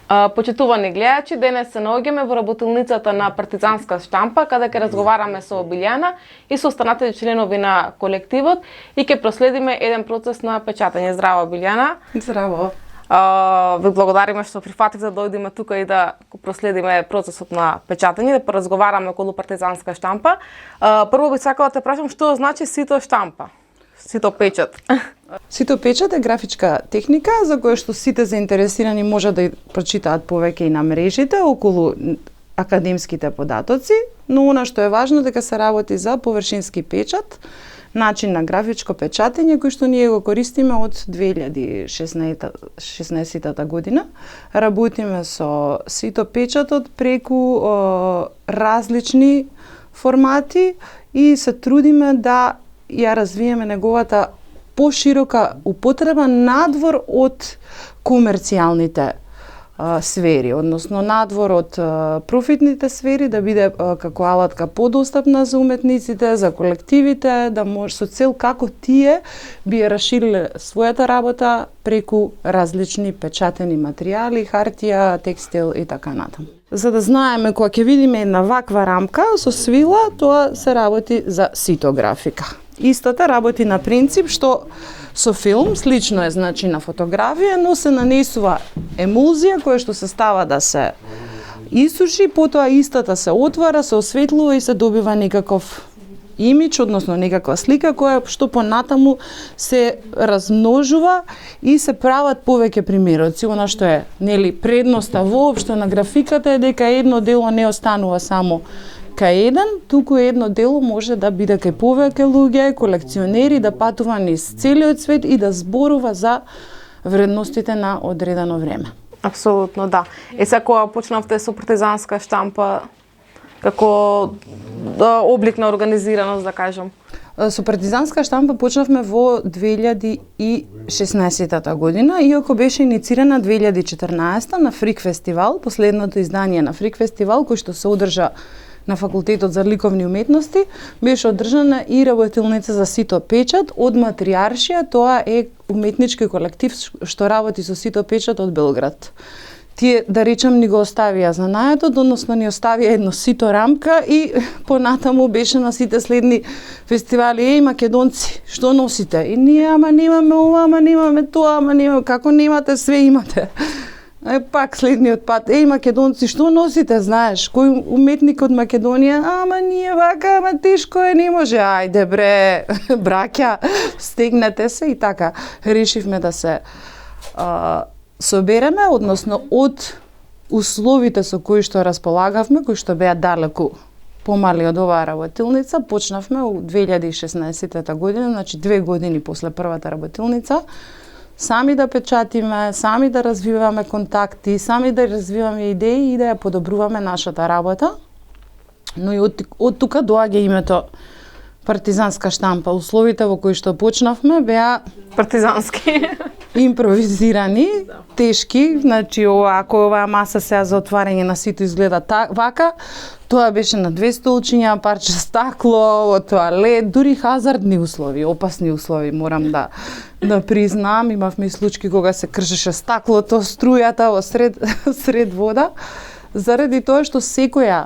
Почитувани гледачи, денес се наоѓаме во работилницата на Партизанска штампа, каде ќе разговараме со Билјана и со останатите членови на колективот и ќе проследиме еден процес на печатење. Здраво, Билјана. Здраво. Ви благодариме што прифативте да дојдеме тука и да проследиме процесот на печатење, да поразговараме околу Партизанска штампа. Прво би сакала да те прашам што значи сито штампа? Сито печат. Сито печат е графичка техника за која што сите заинтересирани може да прочитаат повеќе и на мрежите околу академските податоци, но она што е важно дека се работи за површински печат, начин на графичко печатење кој што ние го користиме од 2016 година. Работиме со сито печатот преку различни формати и се трудиме да ја развиеме неговата поширока употреба надвор од комерцијалните сфери, односно надвор од профитните сфери, да биде како алатка подостапна за уметниците, за колективите, да може со цел како тие би ја расшириле својата работа преку различни печатени материјали, хартија, текстил и така натаму. За да знаеме кога ќе видиме една ваква рамка со свила, тоа се работи за ситографика. Истата работи на принцип што со филм, слично е значи на фотографија, но се нанесува емулзија која што се става да се исуши, потоа истата се отвара, се осветлува и се добива некаков имидж, односно некаква слика која што понатаму се размножува и се прават повеќе примероци. Она што е нели предноста воопшто на графиката е дека едно дело не останува само кај еден, туку едно дело може да биде кај повеќе луѓе, колекционери, да патува низ целиот свет и да зборува за вредностите на одредено време. Апсолутно, да. Сега кога почнавте со Партизанска штампа, како облик на организираност, да кажам? Со Партизанска штампа почнавме во 2016 година, иако беше иницирана 2014 на Фрик фестивал, последното издание на Фрик фестивал, кој што се одржа на Факултетот за ликовни уметности, беше одржана и работилница за сито печат од Матриаршија, тоа е уметнички колектив што работи со сито печат од Белград. Тие, да речам, ни го оставија знанието, односно ни оставија едно сито рамка и понатаму беше на сите следни фестивали: еј, македонци, што носите? И ние, ама немаме ова, ама немаме тоа, ама немаме, како немате, све имате. Пак следниот пат: еј, македонци, што носите, знаеш, кој уметник од Македонија? Ама ние вака, ама тешко е, не може. Ајде бре, браќа, стегнете се. И така решивме да се собереме, односно од условите со кои што располагавме, кои што беа далеку помали од оваа работилница, почнавме у 2016 година, значи 2 години после првата работилница, сами да печатиме, сами да развиваме контакти, сами да развиваме идеи и да ја подобруваме нашата работа. Но и од тука доаѓа името Партизанска штампа. Условите во кои што почнавме беа партизански, импровизирани, тешки, значи ако оваа маса сега за отварање на сито изгледа вака, тоа беше на 2 столчиња, парче стакло, од тоалет, дури хазардни услови, опасни услови, морам да признам. Имавме и случаи кога се кршеше стаклото, струјата во сред вода, заради тоа што секоја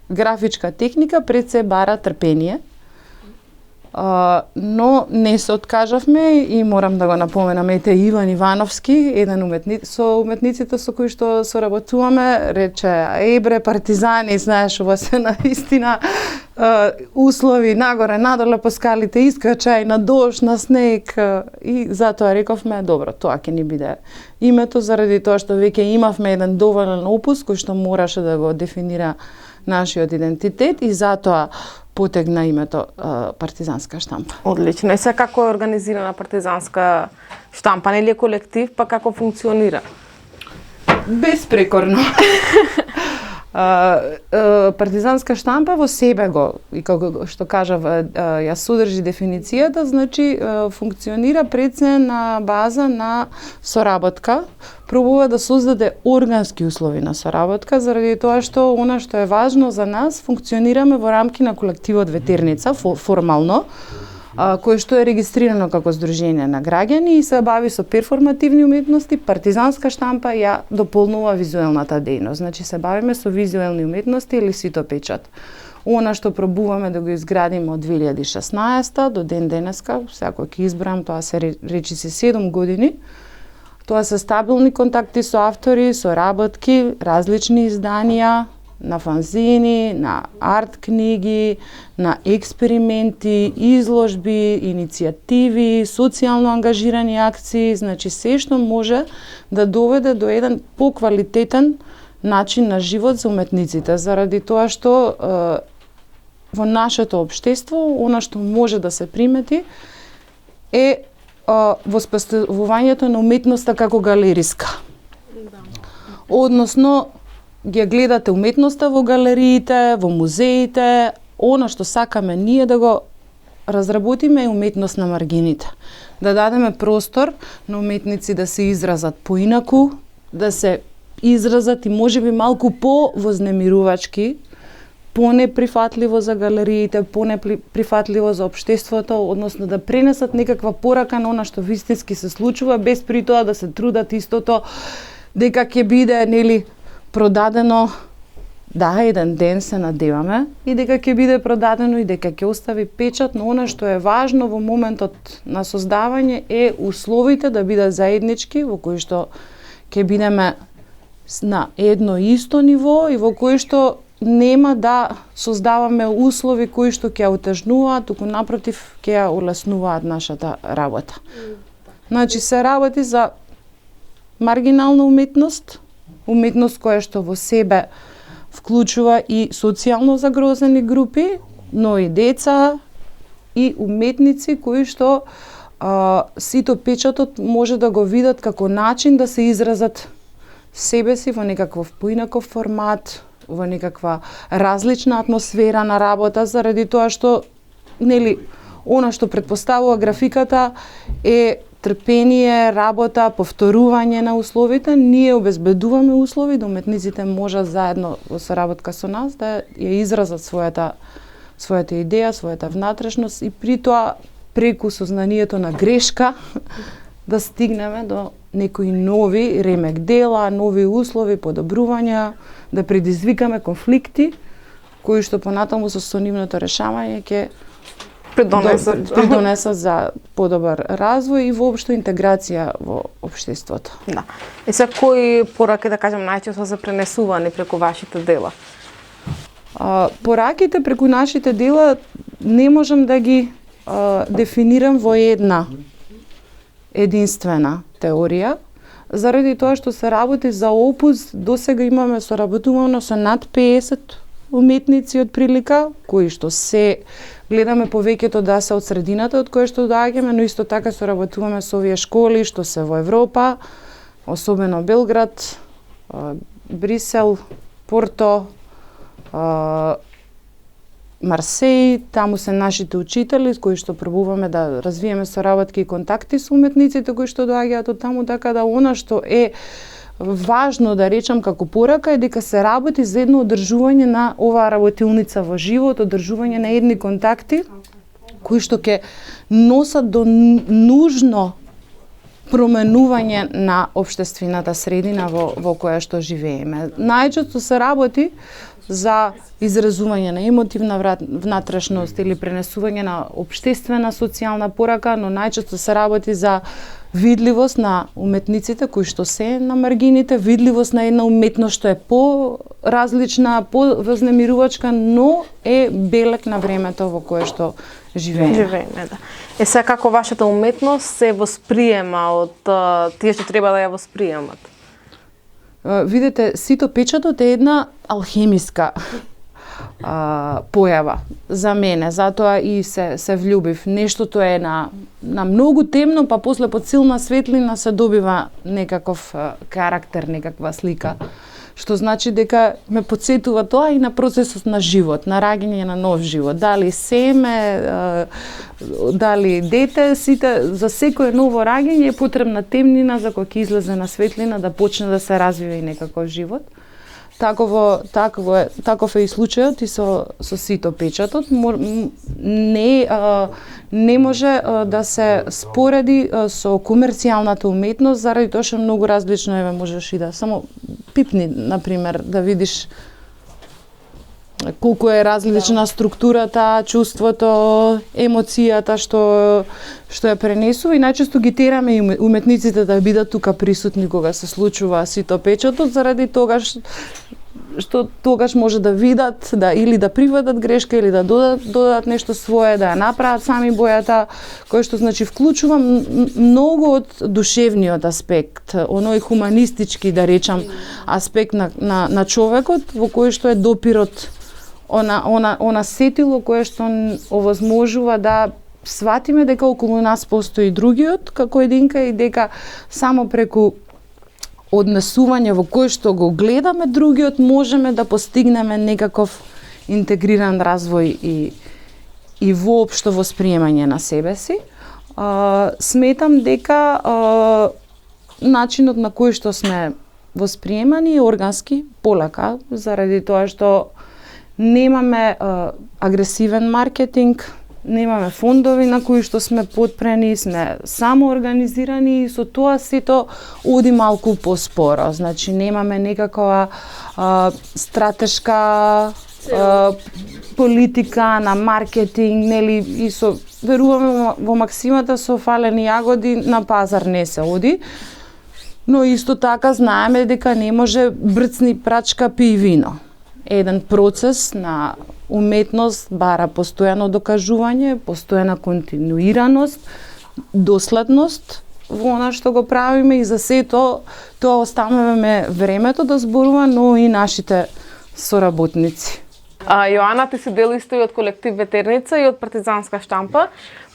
графичка техника пред се бара трпение. Но не се откажавме и морам да го напоменам, ете, Иван Ивановски, еден со уметниците со кои што соработуваме, рече: еј бре, партизани, знаеш, ова се наистина услови нагоре, надоле по скалите, искачај на дожд, на снег, и затоа рековме: добро, тоа ќе ни биде името, заради тоа што веќе имавме еден доволен опус кој што мораше да го дефинира нашиот идентитет и затоа потегна името Партизанска штампа. Одлично. И сега како е организирана Партизанска штампа? Нели е колектив, па како функционира? Безпрекорно. Партизанска штампа во себе го, и како што кажав, ја содржи дефиницијата, значи функционира пред се на база на соработка, пробува да создаде органски услови на соработка, заради тоа што она што е важно за нас, функционираме во рамки на колективот Ветерница, формално, кое што е регистрирано како Сдружение на граѓани и се бави со перформативни уметности. Партизанска штампа ја дополнува визуелната дејност. Значи се бавиме со визуелни уметности или ситопечат. Она што пробуваме да го изградиме од 2016 до ден денеска, секој ќе избрам, тоа се речиси 7 години. Тоа се стабилни контакти со автори, со работки, различни изданија, на фанзини, на арт книги, на експерименти, изложби, иницијативи, социјално ангажирани акции, значи се што може да доведе до еден поквалитетен начин на живот за уметниците, заради тоа што во нашето општество, она што може да се примети е воспоставувањето на уметноста како галериска. Односно, ги гледате уметноста во галериите, во музеите, она што сакаме ние да го разработиме е уметност на маргините. Да дадеме простор на уметници да се изразат поинаку, да се изразат и можеби малку по-вознемирувачки, по-неприфатливо за галериите, по-неприфатливо за општеството, односно да пренесат некаква порака на она што вистински се случува, без при тоа да се трудат истото дека ќе биде, нели, продадено, да, еден ден се надеваме, и дека ќе биде продадено и дека ќе остави печат, но она што е важно во моментот на создавање е условите да бидат заеднички, во кои што ќе бидеме на едно исто ниво и во кои што нема да создаваме услови кои што ќе ја утежнуваат, туку напротив ќе ја улеснуваат нашата работа. Значи се работи за маргинална уметност, уметност која што во себе вклучува и социјално загрозени групи, но и деца и уметници кои што сито печатот може да го видат како начин да се изразат себе си во некаков поинаков формат, во некаква различна атмосфера на работа, заради тоа што, нели, она што предпоставува графиката е трпение, работа, повторување на условите. Ние обезбедуваме услови да уметниците можат заедно во соработка со нас да ја изразат својата идеја, својата внатрешност и при тоа преку сознанието на грешка да стигнеме до некои нови ремек дела, нови услови, подобрувања, да предизвикаме конфликти кои што понатаму со нивното решавање ќе придонесат за подобар развој и воопшто интеграција во општеството. Да. И се кои пораки, да кажем, најчесто се пренесувани преку вашите дела? Пораките преку нашите дела не можам да ги дефинирам во една единствена теорија, заради тоа што се работи за опус. Досега имаме соработувано со над 50 уметници од прилика, кои што се гледаме повеќето да се од средината од која што доаѓаме, но исто така соработуваме со овие школи што се во Европа, особено Белград, Брисел, Порто, Марсеј, таму се нашите учители кои што пробуваме да развиеме соработки и контакти со уметниците кои што доаѓаат од таму, така да она што е важно да речам како порака е дека се работи за едно одржување на оваа работилница во живот, одржување на едни контакти кои што ќе носат до нужно променување на општествената средина во која што живееме. Најчесто се работи за изразување на емотивна внатрешност или пренесување на општествена социјална порака, но најчесто се работи за видливост на уметниците кои што се на маргините, видливост на една уметност што е по-различна, по-вознемирувачка, но е белег на времето во кое што живееме. Да. Сега како вашата уметност се восприема од тие што треба да ја восприемат? Видете, сито печатот е една алхемиска појава за мене, затоа и се влюбив. Нештото е на многу темно, па после под силна светлина се добива некаков карактер, некаква слика. Што значи дека ме потсетува тоа и на процесот на живот, на раѓање на нов живот. Дали семе, дали дете, сите, за секое ново раѓање е потребна темнина за кој ќе излезе на светлина да почне да се развива и некаков живот. таков е и случајот и со сито печатот. Не може да се спореди со комерцијалната уметност, заради тоа што многу различно можеш и да само пипни, например, да видиш колку е различна структурата, чувството, емоцијата што ја пренесува, и најчесто ги тераме и уметниците да бидат тука присутни кога се случува сито печатот, заради тогаш што тогаш може да видат, или да приведат грешка, или да додадат нешто свое, да ја направат сами бојата, кој што значи вклучува многу од душевниот аспект, оној хуманистички, да речам, аспект на човекот, во кој што е допирот она сетило кое што овозможува да сватиме дека околу нас постои другиот како единка и дека само преку однесување во кој што го гледаме другиот можеме да постигнеме некаков интегриран развој и воопшто восприемање на себе си. Сметам дека начинот на кој што сме восприемани е органски, полека, заради тоа што немаме агресивен маркетинг, немаме фондови на кои што сме потпрени, сме самоорганизирани и со тоа сето оди малку поспоро. Значи немаме некаква стратешка политика на маркетинг, нели, и веруваме во максимата со фалени јагоди на пазар не се оди. Но исто така знаеме дека не може брцни прачка пи вино. Еден процес на уметност бара постојано докажување, постојана континуираност, доследност во она што го правиме, и за сето тоа оставаме времето да зборува, но и нашите соработници. Јоана, ти си дел исто и од колектив Ветерница и од партизанска штампа,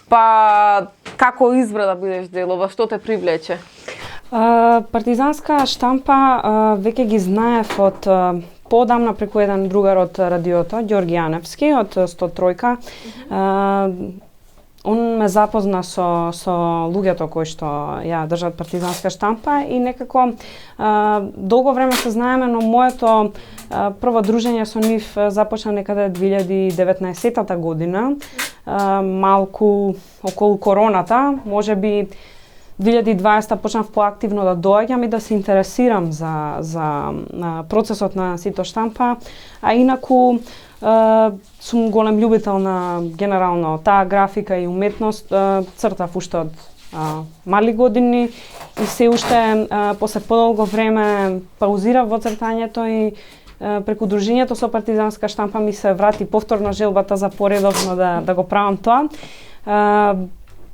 па како избра да бидеш дел, ова што те привлече? Партизанска штампа веќе ги знаев од подамна преку еден другар од радиото, Ѓорги Јаневски од 103-ка. Он ме запозна со луѓето кои што ја држат партизанска штампа и некако долго време се знаеме, но моето прво дружење со нив започна некаде 2019 година, малку околу короната, можеби 2020 почнав поактивно да доаѓам и да се интересирам за процесот на сито штампа, а инаку сум голем љубител на генерално таа графика и уметност, цртав уште од мали години и се уште после подолго време паузирав во цртањето и преку дружењето со партизанска штампа ми се врати повторно желбата за поредовно да го правам тоа.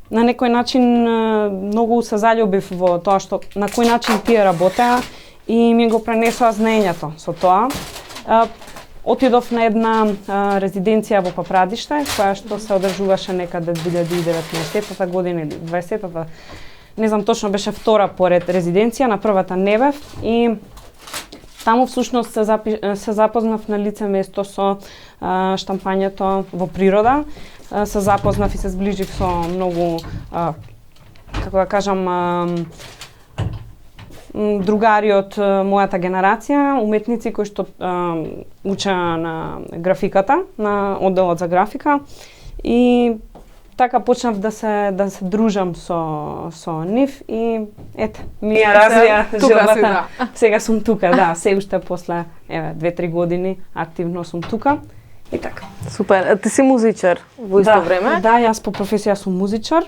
На некој начин многу се заљубив во тоа што на кој начин тие работеа и ми го пренесоа знаењето со тоа. Отидов на една резиденција во Папрадиште, која што се одржуваше некаде 2019 година или 2020, не знам точно, беше втора поред резиденција, на првата не бев и таму всушност се запознав на лице место со штампањето во природа. Се запознав и се зближив со многу, како да кажам, другари од мојата генерација, уметници кои што учеа на графиката, на одделот за графика, и така почнав да се дружам со нив и ете, ми ја развија желбата. Сега сум тука, да, се уште после 2-3 години активно сум тука. И така. Супер. Ти си музичар во исто време? Да, јас по професија сум музичар.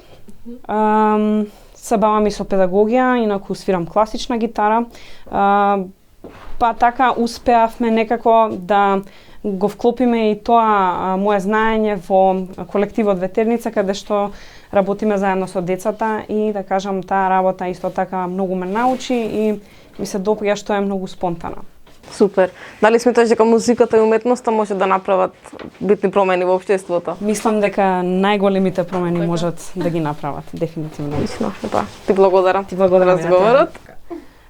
Се бавам и со педагогија, инаку свирам класична гитара. Па така успеавме некако да го вклопиме и тоа моje знаење во колективот Ветерница, каде што работиме заедно со децата и да кажам таа работа исто така многу ме научи и ми се допаѓа што е многу спонтана. Супер. Дали сметаш дека музиката и уметноста може да направат битни промени во општеството? Мислам дека најголемите промени можат да ги направат, дефинитивно. Лично, ти благодарам. Ти благодарам за разговорот.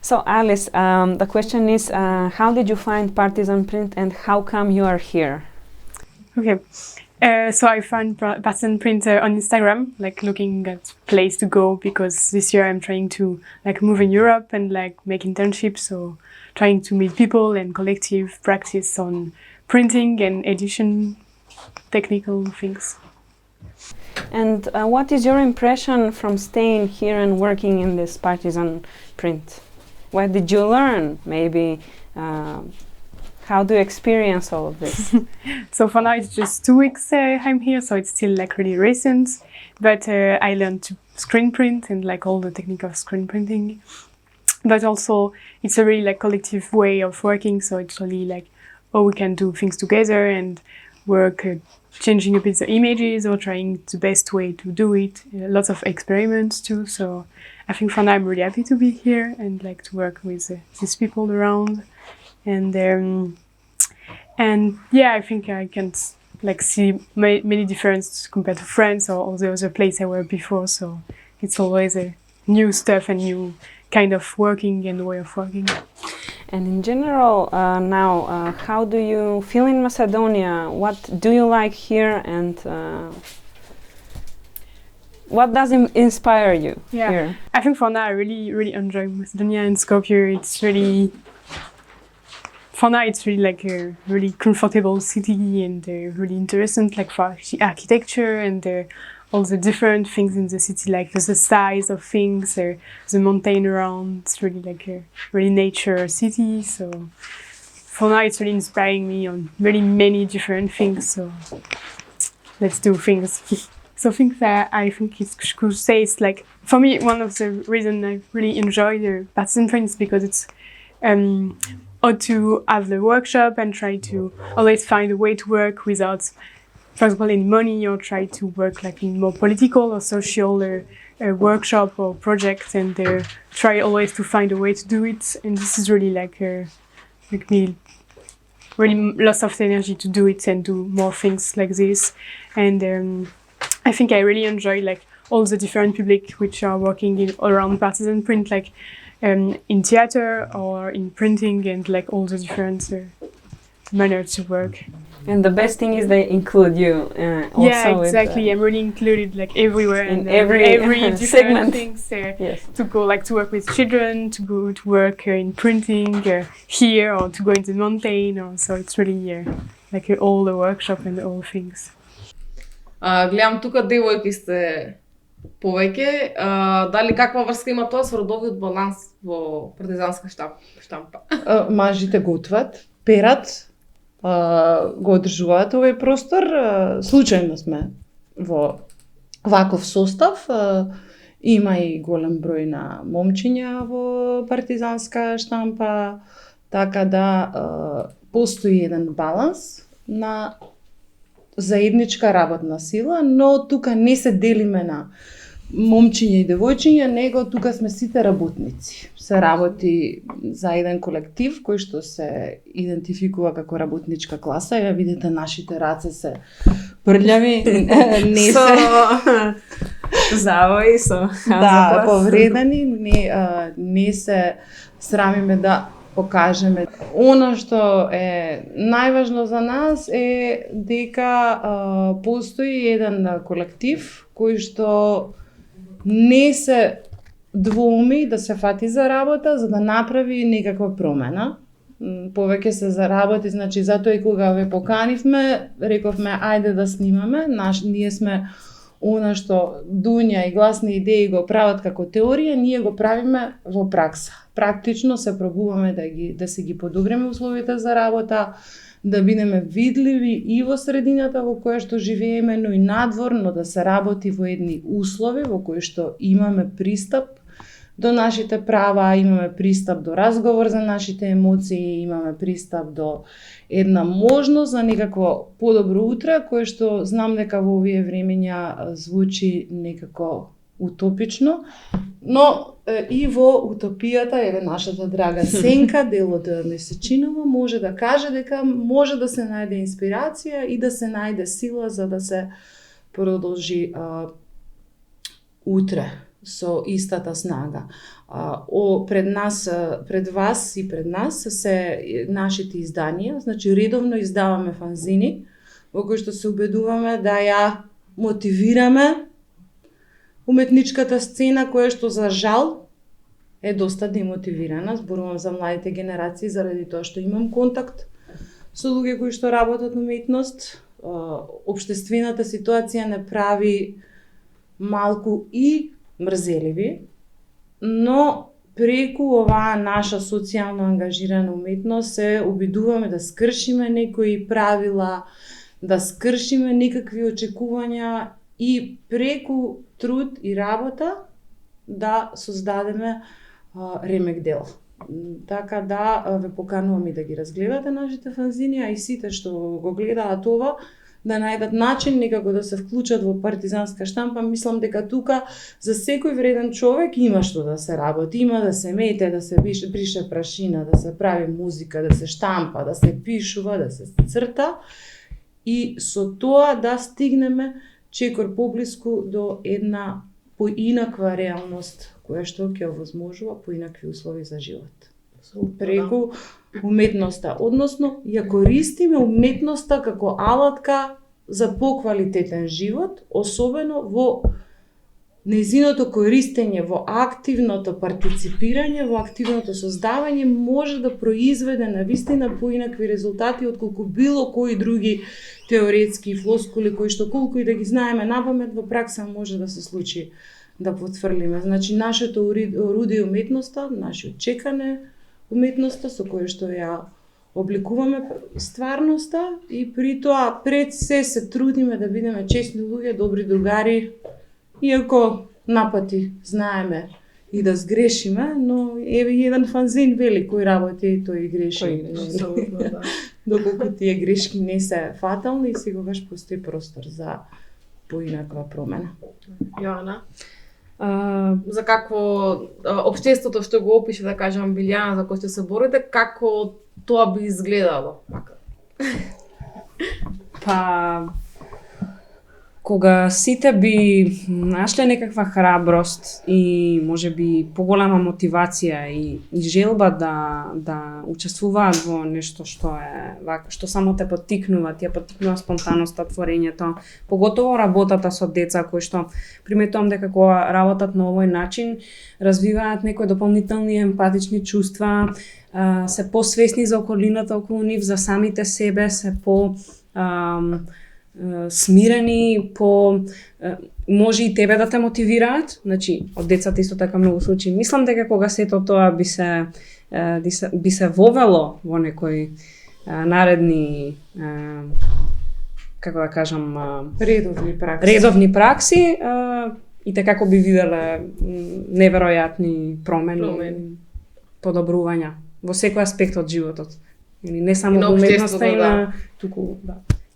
So Alice, the question is, how did you find Partizan Print and how come you are here? Okay. So I found Partisan Print on Instagram, like looking at place to go because this year I'm trying to like move in Europe and like make internships. So trying to meet people and collective practice on printing and edition technical things. And what is your impression from staying here and working in this Partisan Print? What did you learn? Maybe how do you experience all of this? So for now it's just 2 weeks I'm here, so it's still like really recent. But I learned to screen print and like all the technique of screen printing. But also it's a really like collective way of working, so it's really like, oh, we can do things together and work changing a bit the images or trying the best way to do it. Lots of experiments too. So I think for now I'm really happy to be here and like to work with these people around. And yeah, I think I can like see many differences compared to France or all the other places I were before. So it's always a new stuff and new kind of working and way of working. And in general, now, how do you feel in Macedonia? What do you like here, and what does inspire you here? I think for now I really enjoy Macedonia and Skopje. It's really, for now it's really like a really comfortable city and really interesting, like for the architecture and all the different things in the city, like the size of things, the mountain around. It's really like a really nature city. So for now it's really inspiring me on really many different things. So let's do things. So things that I think it could say it's like, for me, one of the reasons I really enjoy the Partisan Print is because it's how to have the workshop and try to always find a way to work without, for example, any money, or try to work like in more political or social workshop or project, and try always to find a way to do it. And this is really like me really lots of energy to do it and do more things like this. And I think I really enjoy like all the different public which are working around Partisan Print, like in theater or in printing, and like all the different manners to work. And the best thing is they include you also. Yeah, exactly. I'm really included like everywhere in and every different segment. Things. Yes. To go like to work with children, to go to work in printing here, or to go in the mountain. Or so it's really like all the workshop and all things. Гледам тука девојки сте повеќе. Дали каква врска има тоа со родовиот баланс во партизанска штампа? Мажите готват, перат, го одржуваат овој простор. Случајно сме во ваков состав. Има и голем број на момчиња во партизанска штампа, така да постои еден баланс на заедничка работна сила, но тука не се делиме на момчиња и девојчиња, него тука сме сите работници. Се работи за еден колектив кој што се идентификува како работничка класа. Ја видите, нашите раце се прљави, не се завои со да, повредени, не се срамиме да покажеме. Оно што е најважно за нас е дека постои еден колектив кој што не се двоуми да се фати за работа за да направи некаква промена. Повеќе се заработи, значи затоа и кога ве поканивме, рековме ајде да снимаме. Ние сме она што Дуња и гласни идеи го прават како теорија, ние го правиме во пракса. Практично се пробуваме да се ги подобриме условите за работа, да бидеме видливи и во средината во која што живееме, но и надвор, но да се работи во едни услови во кои што имаме пристап до нашите права, имаме пристап до разговор за нашите емоции, имаме пристап до една можност за некакво подобро утре, кое што знам дека во овие времења звучи некако утопично, но и во утопијата, еве нашата драга Сенка, дел од Месечинова, може да каже дека може да се најде инспирација и да се најде сила за да се продолжи утре со истата снага. Пред вас и пред нас се нашите изданија, значи редовно издаваме фанзини, во кој што се убедуваме да ја мотивираме уметничката сцена, која што за жал е доста демотивирана. Зборувам за младите генерации заради тоа што имам контакт со луѓе кои што работат на уметност. Општествената ситуација не прави малку и мрзеливи, но преку оваа наша социјално ангажирана уметност се обидуваме да скршиме некои правила, да скршиме некакви очекувања и преку труд и работа да создадеме ремек дел. Така да ве поканувам и да ги разгледате нашите фанзини, а и сите што го гледаат ова, да најдат начин некако да се вклучат во партизанска штампа. Мислам дека тука за секој вреден човек има што да се работи, има да се мете, да се брише прашина, да се прави музика, да се штампа, да се пишува, да се црта и со тоа да стигнеме чекор поблиску до една поинаква реалност која што ќе овозможува поинакви услови за живот. Преку уметноста, односно ја користиме уметноста како алатка за поквалитетен живот, особено во нејзиното користење, во активното партиципирање, во активното создавање може да произведе навистина поинакви резултати отколку било кои други теоретски флоскули кои што колку и да ги знаеме напамет, во пракса може да се случи да потврлиме. Значи нашето орудие уметноста, нашиот чекане уметноста со која што ја обликуваме стварноста и при тоа пред се трудиме да бидеме честни луѓе, добри другари, иако напати знаеме и да сгрешиме, но еве еден фанзин вели кој работи тој греши. Доколку тие грешки не се фатални, секогаш постои простор за поинаква промена. Јоана, за какво општеството што го опише, да кажам, Билјана, за кој што се борите, како тоа би изгледало? Па, кога сите би нашле некаква храброст и можеби поголема мотивација и желба да учествуваат во нешто што е вака, што само те поттикнува, ти ја поттикнува спонтаноста, творењето, поготово работата со деца кои што приметувам дека кога работат на овој начин развиваат некои дополнителни емпатични чувства, се посвесни за околината околу нив, за самите себе, се по смирени, може и тебе да те мотивираат, значи од децата исто така многу случаи. Мислам дека кога сето тоа би се вовело во некои наредни како да кажам редовни пракси и така како би виделе неверојатни промени, подобрувања во секој аспект од животот. Не само во уметноста, туку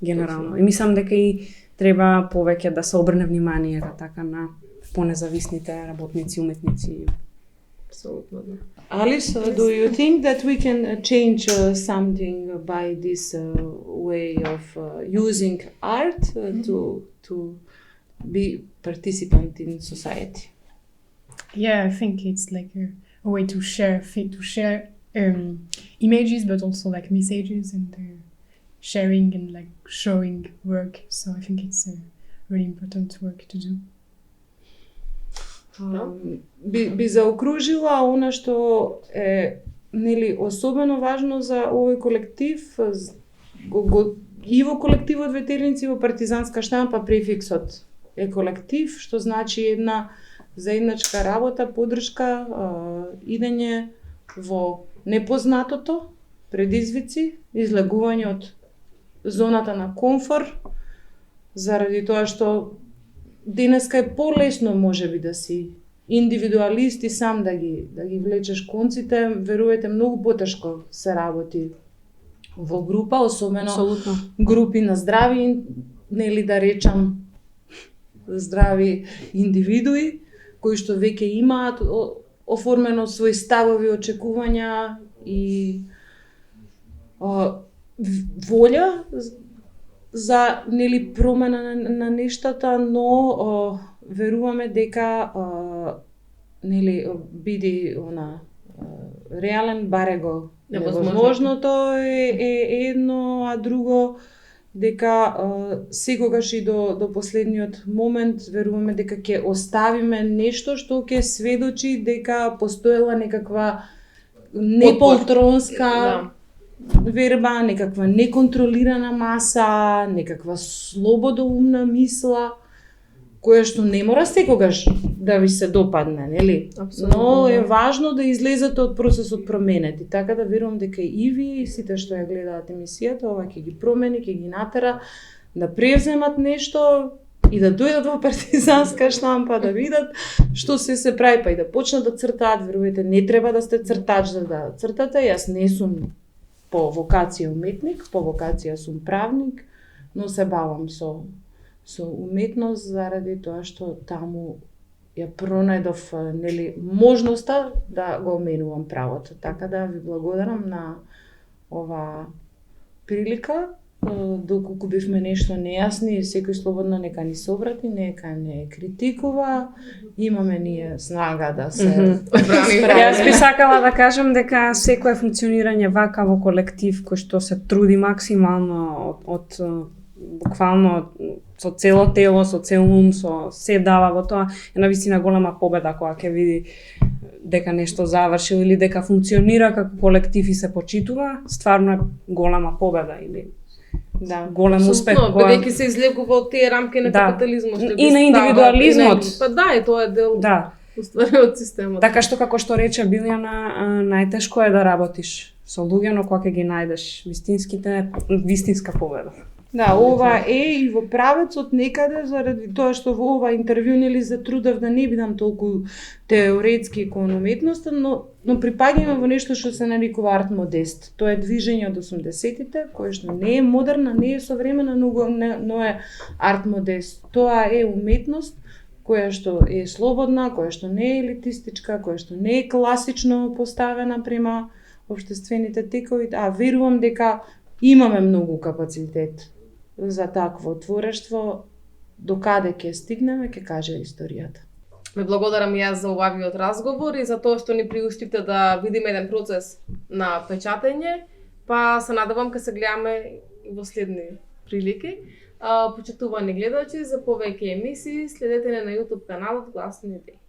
генерално. И мислам дека и треба повеќе да се обрне внимание така на понезависните работници, уметници. Апсолутно. Alice, do you think that we can change something by this way of using art to be participant in society? Yeah, I think it's like a way to share images, but also like messages and sharing and like showing work. So I think it's a really important work to do. Би заокружила она што е нели особено важно за овој колектив, и во колективот ветерници во партизанска штампа префиксот е колектив, што значи една заедничка работа, поддршка, идење во непознатото, предизвици, излегување од зоната на комфор, заради тоа што денеска е полесно можеби да си индивидуалист и сам да ги влечеш конците, верувате многу потешко се работи во група, особено групи на здрави, нели да речам здрави индивидуи кои што веќе имаат оформено свои ставови, очекувања и волја за нели промена на нештата, но веруваме дека нели биде реален баре го невозможното е едно, а друго дека секогаш и до последниот момент веруваме дека ќе оставиме нешто што ќе сведочи дека постоела некаква неполтронска верба, некаква неконтролирана маса, некаква слободоумна мисла, која што не мора секогаш да ви се допадне, нели? Но е важно да излезете од процесот променети, така да верувам дека и вие и сите што ја гледаат емисијата, ова ќе ги промени, ќе ги натера да превземат нешто и да дојдат во партизанска штампа, да видат што се прави, па и да почнат да цртаат. Верувајте, не треба да сте цртач за да цртате. Јас не сум по вокација уметник, по вокација сум правник, но се бавам со уметност заради тоа што таму ја пронајдов нели можноста да го менувам правото. Така да ви благодарам на ова прилика. Доколку бивме нешто нејасни, секој слободно нека ни се обрати, нека не критикува. Имаме ние снага да се Јас би сакала да кажам дека секое функционирање вака во колектив кој што се труди максимално од буквално со цело тело, со цел ум, со се дава во тоа, е навистина голема победа кога ќе види дека нешто завршил или дека функционира како колектив и се почитува, стварно е голема победа или голем успех. Бидејќи се излегува од тие рамки на капитализмот. И на индивидуализмот. Па да, и тоа е дел уствари од системот. Така што како што рече Билјана, најтешко е да работиш со луѓе, но кога ќе ги најдеш вистинска победа. Да, ова е и во правецот некаде заради тоа што во ова интервју нели се трудев да не бидам толку теоретски кон уметноста, но припаѓаме во нешто што се нарекува арт модест. Тоа е движење од 80-тите, кое што не е модерна, не е современа, но е арт модест. Тоа е уметност која што е слободна, која што не е елитистичка, која што не е класично поставена према општествените текови, а верувам дека имаме многу капацитет за такво творештво. Докаде ќе стигнеме, ќе каже историјата. Ме благодарам и јас за овавиот разговор и за тоа што ни приуштивте да видиме еден процес на печатење, па се надевам ке се гледаме и во следни прилики. Почитувани гледачи, за повеќе емисии следете на YouTube каналот Гласни идеи.